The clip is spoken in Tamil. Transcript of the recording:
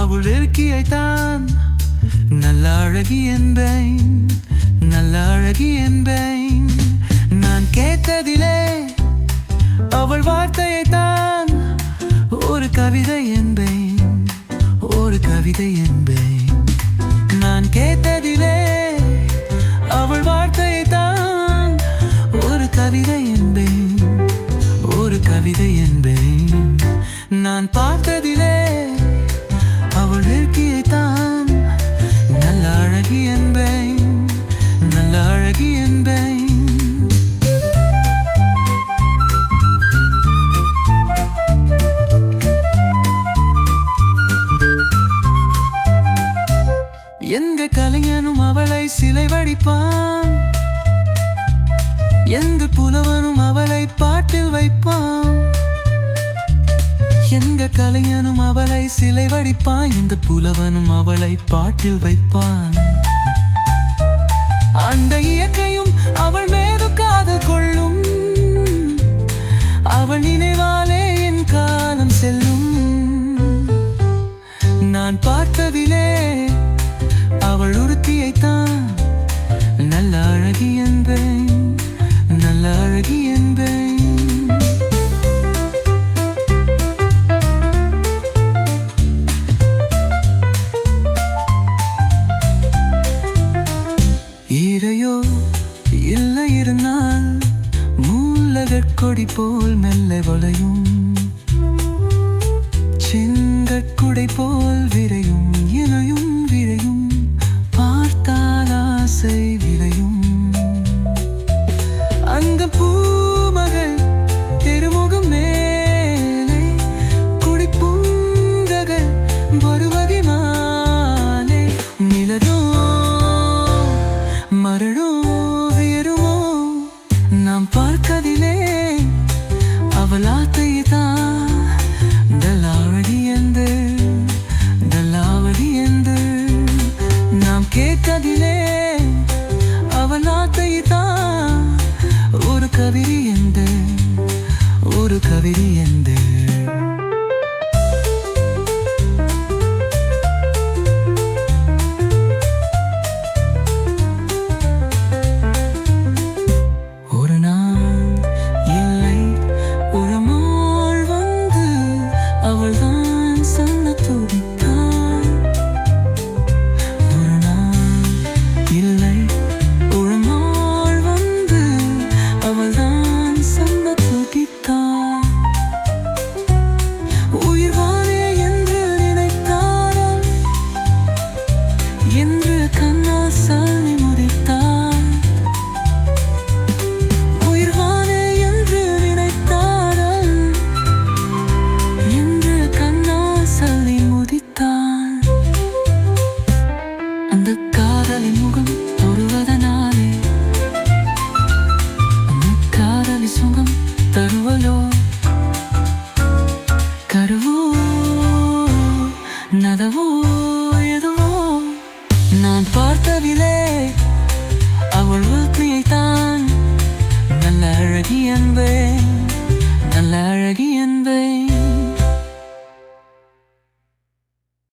அவள் இருக்கியைத்தான் நல்ல அழகி என்பேன், நல்ல அழகி என்பேன். நான் கேட்டதிலே அவள் வார்த்தையைத்தான் ஒரு கவிதை என்பேன், ஒரு கவிதை என்பேன். நான் கேட்டதிலே அவள் வார்த்தையைத்தான் ஒரு கவிதை என்பேன், ஒரு கவிதை என்பேன். நான் பார்த்ததிலே அவள் இருக்கியைத்தான் நல்ல அழகி என்பேன், நல்ல அழகி என்பேன். எங்க கலைஞனும் அவளை சிலை வடிப்பான், எந்த புலவனும் அவளை பாட்டில் வைப்பான். எங்க கலைஞனும் அவளை சிலை வடிப்பான், எந்த புலவனும் அவளை பாட்டில் வைப்பான். அந்த இயற்கையும் அவள் மீது காதல் கொள்ளும், அவள் நினைவாலே என் காலம் செல்லும். நான் பார்த்ததிலே அவள் ஒருத்தியைத்தான் நல்ல அழகி என்பேன், நல்ல அழகி என்பேன். ஈரையோ இல்லை இருந்தால் மூலகற்கொடி போல் மெல்ல வளையும், செங்கற்குடை போல் விரையும், இணையும் விரையும், பார்த்தால் ஆசை விளையும். அந்த பூமகள் திருமுகம் மேலே குடிப்புங்ககள் வருவதினாலே நிலரோ மரடோ வேறுமோ நாம் பார்க்கதிலே அவள் ஆத்தைதான் டல்லாவடி என்று, டல்லாவடி என்று. நாம் கேட்கதிலே அவள் ஆத்தைதான் ஒரு கவிதை என்று, ஒரு கவிதை என்று. ஒரு நாள் இல்லை ஒரு நாள் வந்து அவள் தான் சொன்ன துடித்தான். ஒரு நாள் இல்லை ஒரு நாள் வந்து அவள் தான் சொன்ன துடித்தான். உயிர்வானே என்று நினைத்தாள், என்று கண்ணால் சொல்லி முடித்தாள். உயிர்வானே என்று நினைத்தாள், என்று கண்ணால் சொல்லி முடித்தாள். அந்த காதலின் முகம் தொடுவதனாலே அந்த காதலி சுகம் தருவலோ கருவோ நதவோ எதுவோ. நான் பார்த்ததிலே அவள் வாழ்க்கையைத்தான் நல்ல அழகி என்பேன், நல்ல அழகி